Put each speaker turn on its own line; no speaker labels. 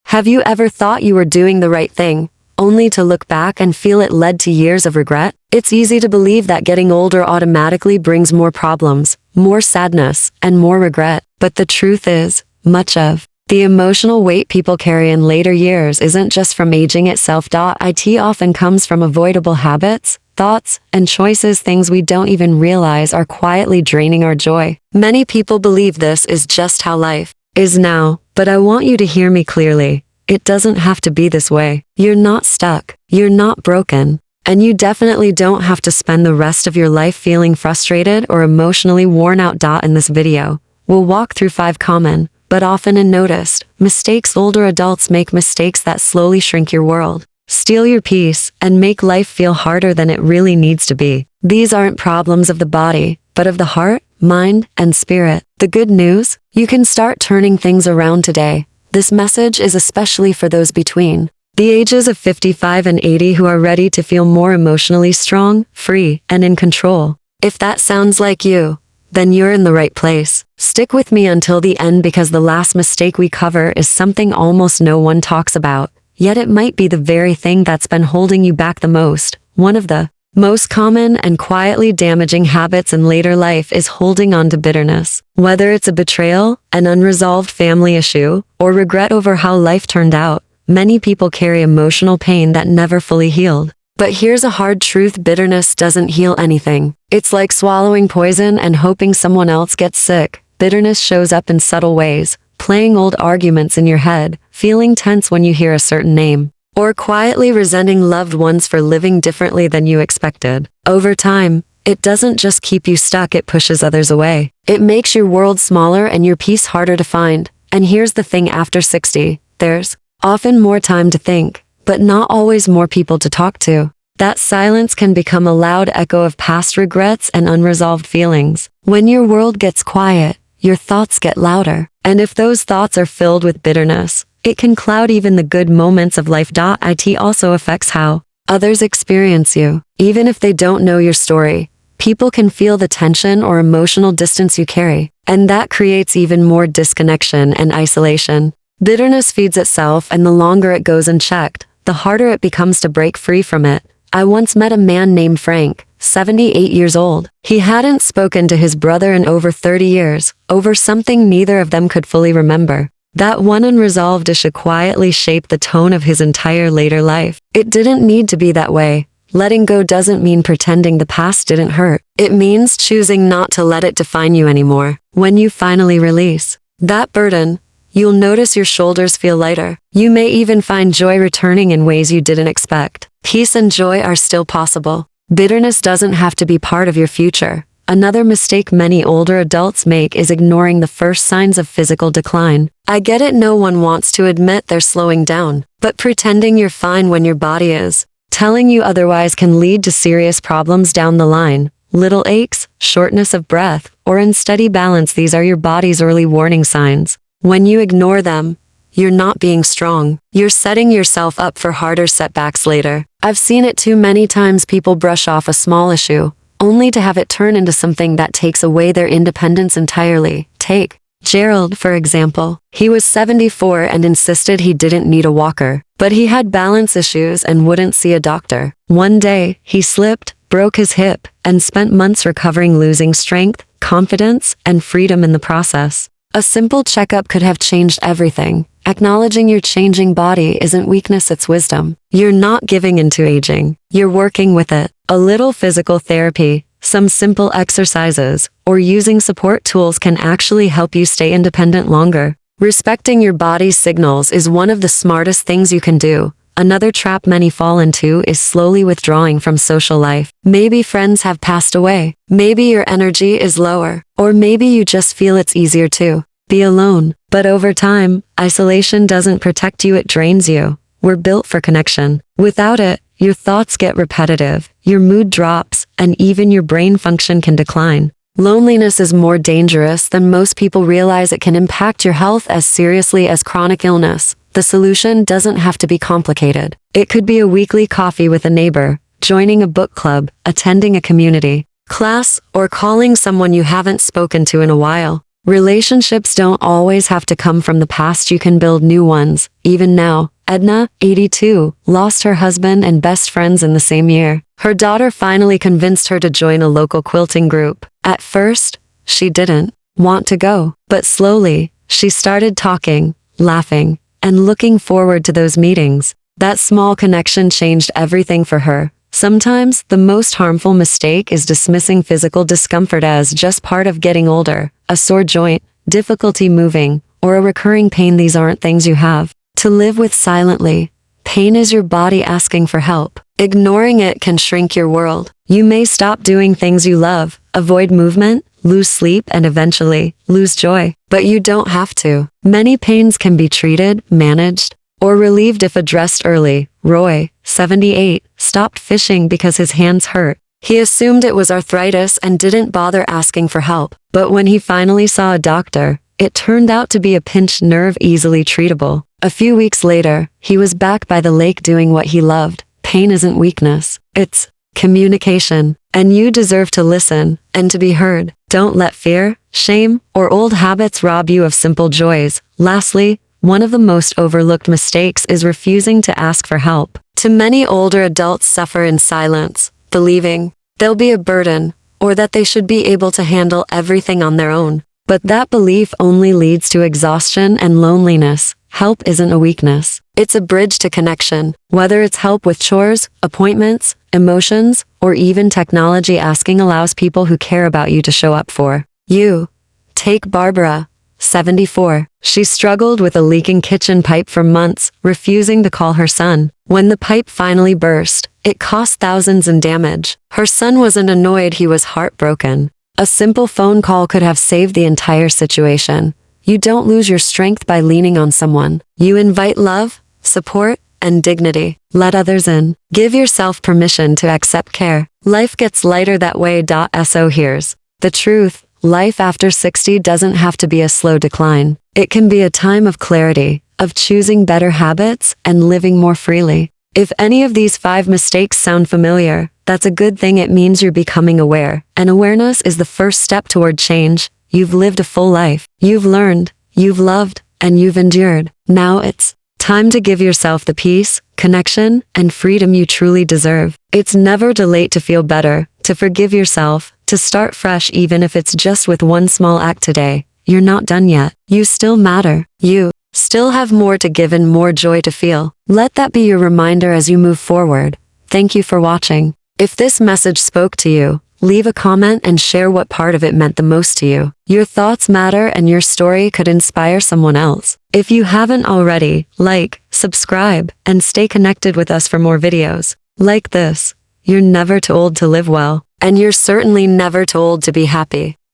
Have you ever thought you were doing the right thing, only to look back and feel it led to years of regret? It's easy to believe that getting older automatically brings more problems, more sadness, and more regret. But the truth is, much of the emotional weight people carry in later years isn't just from aging itself. It often comes from avoidable habits, thoughts, and choices, things we don't even realize are quietly draining our joy. Many people believe this is just how life is now, but I want you to hear me clearly. It doesn't have to be this way. You're not stuck. You're not broken. And you definitely don't have to spend the rest of your life feeling frustrated or emotionally worn out. In this video, we'll walk through 5 common, but often unnoticed, mistakes older adults make, mistakes that slowly shrink your world, steal your peace, and make life feel harder than it really needs to be. These aren't problems of the body, but of the heart, mind, and spirit. The good news? You can start turning things around today. This message is especially for those between the ages of 55 and 80 who are ready to feel more emotionally strong, free, and in control. If that sounds like you, then you're in the right place. Stick with me until the end, because the last mistake we cover is something almost no one talks about, yet it might be the very thing that's been holding you back the most. One of the most common and quietly damaging habits in later life is holding on to bitterness. Whether it's a betrayal, an unresolved family issue, or regret over how life turned out, many people carry emotional pain that never fully healed. But here's a hard truth: bitterness doesn't heal anything. It's like swallowing poison and hoping someone else gets sick. Bitterness shows up in subtle ways: playing old arguments in your head, feeling tense when you hear a certain name, or quietly resenting loved ones for living differently than you expected. Over time, it doesn't just keep you stuck, it pushes others away. It makes your world smaller and your peace harder to find. And here's the thing: after 60, there's often more time to think, but not always more people to talk to. That silence can become a loud echo of past regrets and unresolved feelings. When your world gets quiet, your thoughts get louder. And if those thoughts are filled with bitterness, it can cloud even the good moments of life. It also affects how others experience you. Even if they don't know your story, people can feel the tension or emotional distance you carry, and that creates even more disconnection and isolation. Bitterness feeds itself, and the longer it goes unchecked, the harder it becomes to break free from it. I once met a man named Frank, 78 years old. He hadn't spoken to his brother in over 30 years, over something neither of them could fully remember. That one unresolved issue quietly shaped the tone of his entire later life. It didn't need to be that way. Letting go doesn't mean pretending the past didn't hurt. It means choosing not to let it define you anymore. When you finally release that burden, you'll notice your shoulders feel lighter. You may even find joy returning in ways you didn't expect. Peace and joy are still possible. Bitterness doesn't have to be part of your future. Another mistake many older adults make is ignoring the first signs of physical decline. I get it, no one wants to admit they're slowing down, but pretending you're fine when your body is telling you otherwise can lead to serious problems down the line. Little aches, shortness of breath, or unsteady balance, these are your body's early warning signs. When you ignore them, you're not being strong. You're setting yourself up for harder setbacks later. I've seen it too many times. People brush off a small issue, only to have it turn into something that takes away their independence entirely. Take Gerald, for example. He was 74 and insisted he didn't need a walker, but he had balance issues and wouldn't see a doctor. One day, he slipped, broke his hip, and spent months recovering, losing strength, confidence, and freedom in the process. A simple checkup could have changed everything. Acknowledging your changing body isn't weakness, it's wisdom. You're not giving into aging. You're working with it. A little physical therapy, some simple exercises, or using support tools can actually help you stay independent longer. Respecting your body's signals is one of the smartest things you can do. Another trap many fall into is slowly withdrawing from social life. Maybe friends have passed away. Maybe your energy is lower. Or maybe you just feel it's easier to be alone. But over time, isolation doesn't protect you, it drains you. We're built for connection. Without it, your thoughts get repetitive, your mood drops, and even your brain function can decline. Loneliness is more dangerous than most people realize. It can impact your health as seriously as chronic illness. The solution doesn't have to be complicated. It could be a weekly coffee with a neighbor, joining a book club, attending a community class, or calling someone you haven't spoken to in a while. Relationships don't always have to come from the past. You can build new ones. Even now, Edna, 82, lost her husband and best friends in the same year. Her daughter finally convinced her to join a local quilting group. At first, she didn't want to go, but slowly, she started talking, laughing, and looking forward to those meetings. That small connection changed everything for her. Sometimes, the most harmful mistake is dismissing physical discomfort as just part of getting older. A sore joint, difficulty moving, or a recurring pain. These aren't things you have to live with silently. Pain is your body asking for help. Ignoring it can shrink your world. You may stop doing things you love, avoid movement, lose sleep, and eventually lose joy. But you don't have to. Many pains can be treated, managed, or relieved if addressed early. Roy, 78, stopped fishing because his hands hurt. He assumed it was arthritis and didn't bother asking for help. But when he finally saw a doctor, it turned out to be a pinched nerve, easily treatable. A few weeks later, he was back by the lake doing what he loved. Pain isn't weakness. It's communication. And you deserve to listen and to be heard. Don't let fear, shame, or old habits rob you of simple joys. Lastly, one of the most overlooked mistakes is refusing to ask for help. Too many older adults suffer in silence, believing they'll be a burden or that they should be able to handle everything on their own. But that belief only leads to exhaustion and loneliness. Help isn't a weakness. It's a bridge to connection. Whether it's help with chores, appointments, emotions, or even technology, asking allows people who care about you to show up for you. Take Barbara, 74. She struggled with a leaking kitchen pipe for months, refusing to call her son. When the pipe finally burst, it cost thousands in damage. Her son wasn't annoyed, he was heartbroken. A simple phone call could have saved the entire situation. You don't lose your strength by leaning on someone. You invite love, support, and dignity. Let others in. Give yourself permission to accept care. Life gets lighter that way. So here's the truth. Life after 60 doesn't have to be a slow decline. It can be a time of clarity, of choosing better habits and living more freely. If any of these 5 mistakes sound familiar, that's a good thing. It means you're becoming aware. And awareness is the first step toward change. You've lived a full life. You've learned, you've loved, and you've endured. Now it's time to give yourself the peace, connection, and freedom you truly deserve. It's never too late to feel better, to forgive yourself, to start fresh, even if it's just with one small act today. You're not done yet. You still matter. You still have more to give and more joy to feel. Let that be your reminder as you move forward. Thank you for watching. If this message spoke to you, leave a comment and share what part of it meant the most to you. Your thoughts matter and your story could inspire someone else. If you haven't already, like, subscribe, and stay connected with us for more videos like this. You're never too old to live well, and you're certainly never too old to be happy.